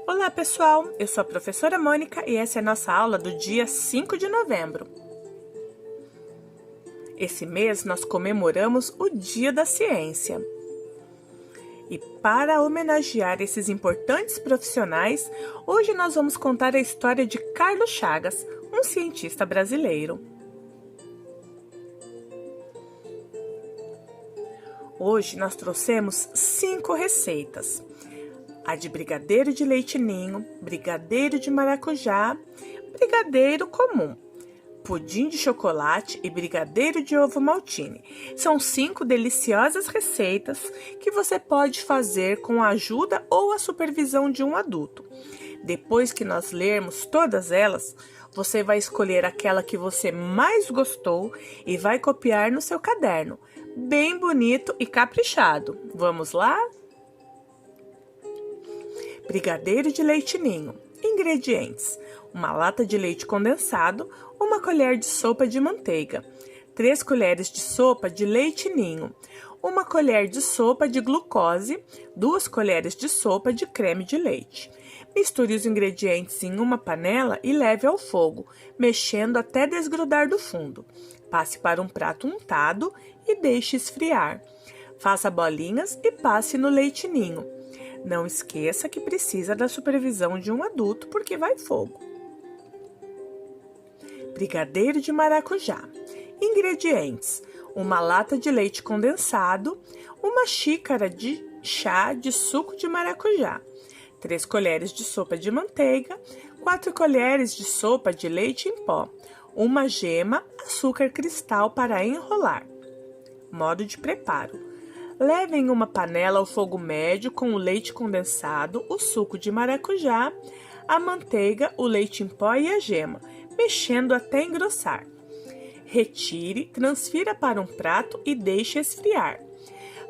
Olá pessoal, eu sou a professora Mônica e essa é a nossa aula do dia 5 de novembro. Esse mês nós comemoramos o Dia da Ciência. E para homenagear esses importantes profissionais, hoje nós vamos contar a história de Carlos Chagas, um cientista brasileiro. Hoje nós trouxemos 5 receitas. A de brigadeiro de leite ninho, brigadeiro de maracujá, brigadeiro comum, pudim de chocolate e brigadeiro de ovo maltine. São 5 deliciosas receitas que você pode fazer com a ajuda ou a supervisão de um adulto. Depois que nós lermos todas elas, você vai escolher aquela que você mais gostou e vai copiar no seu caderno, bem bonito e caprichado. Vamos lá? Brigadeiro de leite ninho. Ingredientes: uma lata de leite condensado, uma colher de sopa de manteiga, 3 colheres de sopa de leite ninho, uma colher de sopa de glucose, 2 colheres de sopa de creme de leite. Misture os ingredientes em uma panela e leve ao fogo, mexendo até desgrudar do fundo. Passe para um prato untado e deixe esfriar. Faça bolinhas e passe no leite ninho. Não esqueça que precisa da supervisão de um adulto porque vai fogo. Brigadeiro de maracujá. Ingredientes: uma lata de leite condensado, uma xícara de chá de suco de maracujá, 3 colheres de sopa de manteiga, 4 colheres de sopa de leite em pó, uma gema, açúcar cristal para enrolar. Modo de preparo: leve em uma panela ao fogo médio com o leite condensado, o suco de maracujá, a manteiga, o leite em pó e a gema, mexendo até engrossar. Retire, transfira para um prato e deixe esfriar.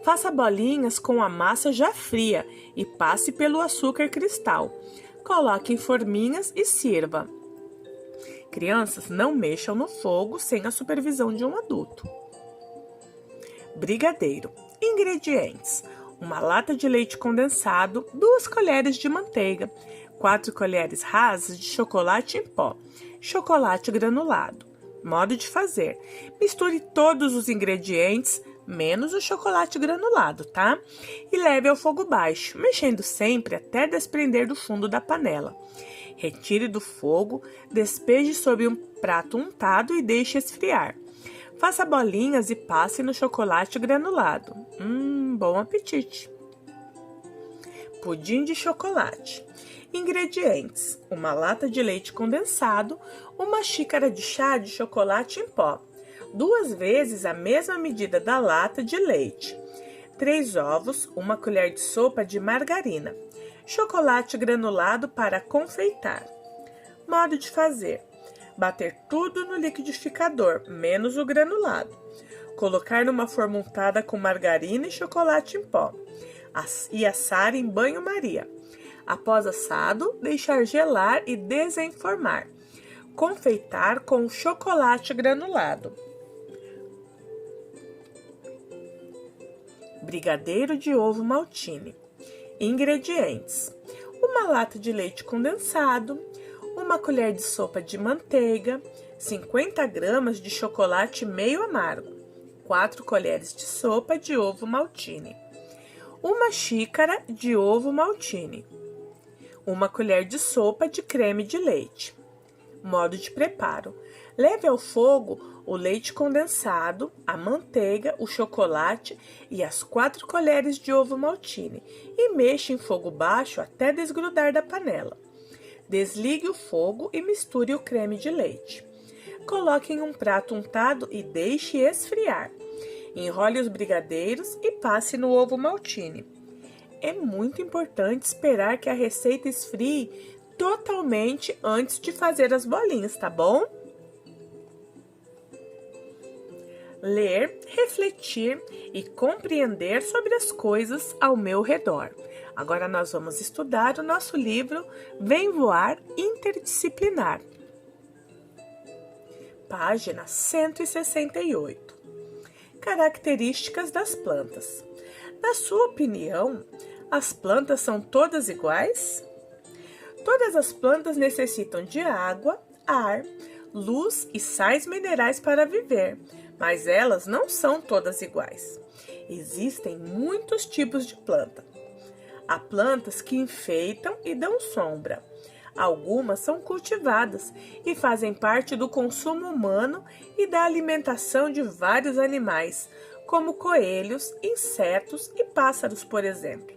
Faça bolinhas com a massa já fria e passe pelo açúcar cristal. Coloque em forminhas e sirva. Crianças, não mexam no fogo sem a supervisão de um adulto. Brigadeiro. Ingredientes: uma lata de leite condensado, 2 colheres de manteiga, 4 colheres rasas de chocolate em pó, chocolate granulado. Modo de fazer: misture todos os ingredientes, menos o chocolate granulado, tá? E leve ao fogo baixo, mexendo sempre até desprender do fundo da panela. Retire do fogo, despeje sobre um prato untado e deixe esfriar. Faça bolinhas e passe no chocolate granulado. Bom apetite! Pudim de chocolate. Ingredientes: uma lata de leite condensado, uma xícara de chá de chocolate em pó, 2 vezes a mesma medida da lata de leite, 3 ovos, uma colher de sopa de margarina, chocolate granulado para confeitar. Modo de fazer: bater tudo no liquidificador, menos o granulado. Colocar numa forma untada com margarina e chocolate em pó. E assar em banho-maria. Após assado, deixar gelar e desenformar. Confeitar com chocolate granulado. Brigadeiro de ovo maltine. Ingredientes: uma lata de leite condensado, uma colher de sopa de manteiga, 50 gramas de chocolate meio amargo, 4 colheres de sopa de ovo maltine, uma xícara de ovo maltine, uma colher de sopa de creme de leite. Modo de preparo: leve ao fogo o leite condensado, a manteiga, o chocolate e as 4 colheres de ovo maltine e mexa em fogo baixo até desgrudar da panela. Desligue o fogo e misture o creme de leite. Coloque em um prato untado e deixe esfriar. Enrole os brigadeiros e passe no ovo maltine. É muito importante esperar que a receita esfrie totalmente antes de fazer as bolinhas, tá bom? Ler, refletir e compreender sobre as coisas ao meu redor. Agora nós vamos estudar o nosso livro Vem Voar Interdisciplinar. Página 168. Características das plantas. Na sua opinião, as plantas são todas iguais? Todas as plantas necessitam de água, ar, luz e sais minerais para viver, mas elas não são todas iguais. Existem muitos tipos de planta. Há plantas que enfeitam e dão sombra. Algumas são cultivadas e fazem parte do consumo humano e da alimentação de vários animais, como coelhos, insetos e pássaros, por exemplo.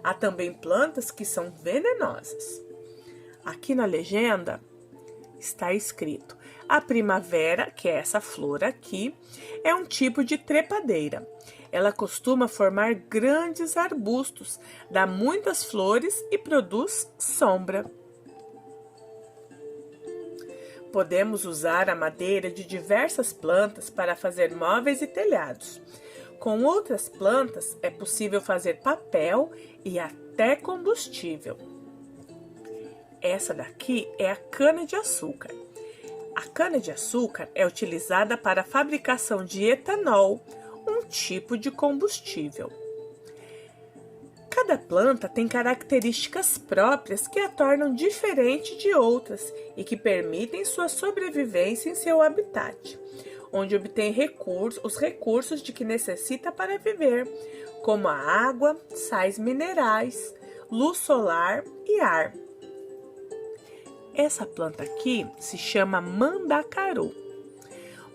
Há também plantas que são venenosas. Aqui na legenda está escrito: a primavera, que é essa flor aqui, é um tipo de trepadeira. Ela costuma formar grandes arbustos, dá muitas flores e produz sombra. Podemos usar a madeira de diversas plantas para fazer móveis e telhados. Com outras plantas é possível fazer papel e até combustível. Essa daqui é a cana-de-açúcar. A cana-de-açúcar é utilizada para a fabricação de etanol, um tipo de combustível. Cada planta tem características próprias que a tornam diferente de outras e que permitem sua sobrevivência em seu habitat, onde obtém os recursos de que necessita para viver, como a água, sais minerais, luz solar e ar. Essa planta aqui se chama mandacaru.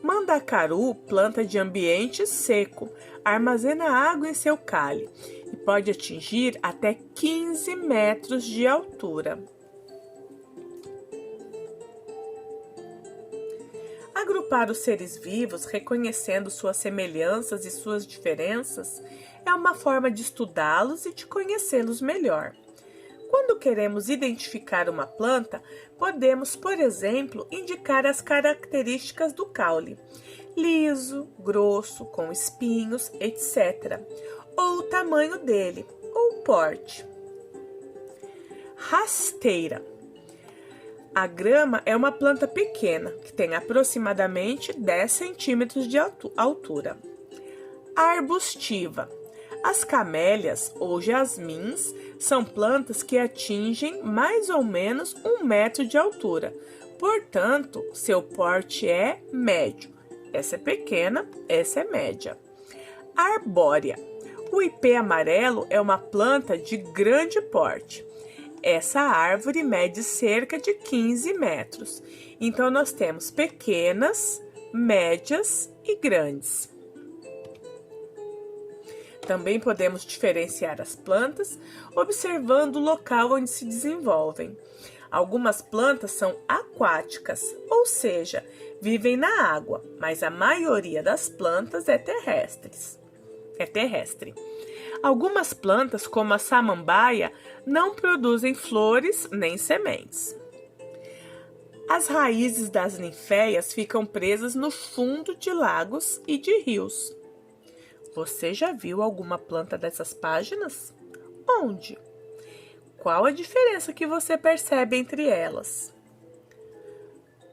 Mandacaru, planta de ambiente seco, armazena água em seu caule e pode atingir até 15 metros de altura. Agrupar os seres vivos, reconhecendo suas semelhanças e suas diferenças, é uma forma de estudá-los e de conhecê-los melhor. Quando queremos identificar uma planta, podemos, por exemplo, indicar as características do caule: liso, grosso, com espinhos, etc., ou o tamanho dele, ou porte. Rasteira. A grama é uma planta pequena, que tem aproximadamente 10 centímetros de altura. Arbustiva. As camélias ou jasmins são plantas que atingem mais ou menos 1 metro de altura, portanto, seu porte é médio. Essa é pequena, essa é média. Arbórea. O ipê amarelo é uma planta de grande porte. Essa árvore mede cerca de 15 metros. Então, nós temos pequenas, médias e grandes. Também podemos diferenciar as plantas observando o local onde se desenvolvem. Algumas plantas são aquáticas, ou seja, vivem na água, mas a maioria das plantas é terrestre. Algumas plantas, como a samambaia, não produzem flores nem sementes. As raízes das ninféias ficam presas no fundo de lagos e de rios. Você já viu alguma planta dessas páginas? Onde? Qual a diferença que você percebe entre elas?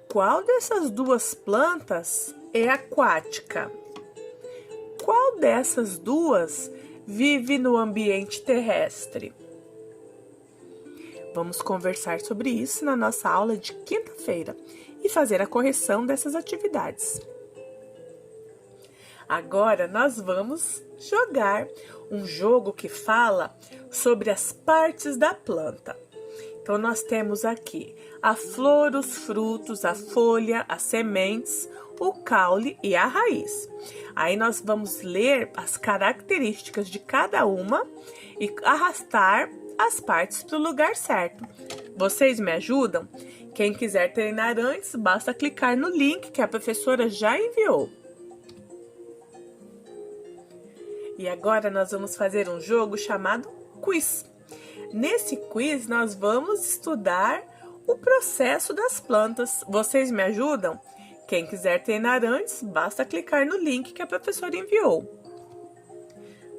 Qual dessas duas plantas é aquática? Qual dessas duas vive no ambiente terrestre? Vamos conversar sobre isso na nossa aula de quinta-feira e fazer a correção dessas atividades. Agora nós vamos jogar um jogo que fala sobre as partes da planta. Então, nós temos aqui a flor, os frutos, a folha, as sementes, o caule e a raiz. Aí nós vamos ler as características de cada uma e arrastar as partes para o lugar certo. Vocês me ajudam? Quem quiser treinar antes, basta clicar no link que a professora já enviou. E agora nós vamos fazer um jogo chamado quiz. Nesse quiz, nós vamos estudar o processo das plantas. Vocês me ajudam? Quem quiser treinar antes, basta clicar no link que a professora enviou.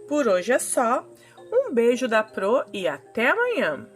Por hoje é só. Um beijo da Pro e até amanhã!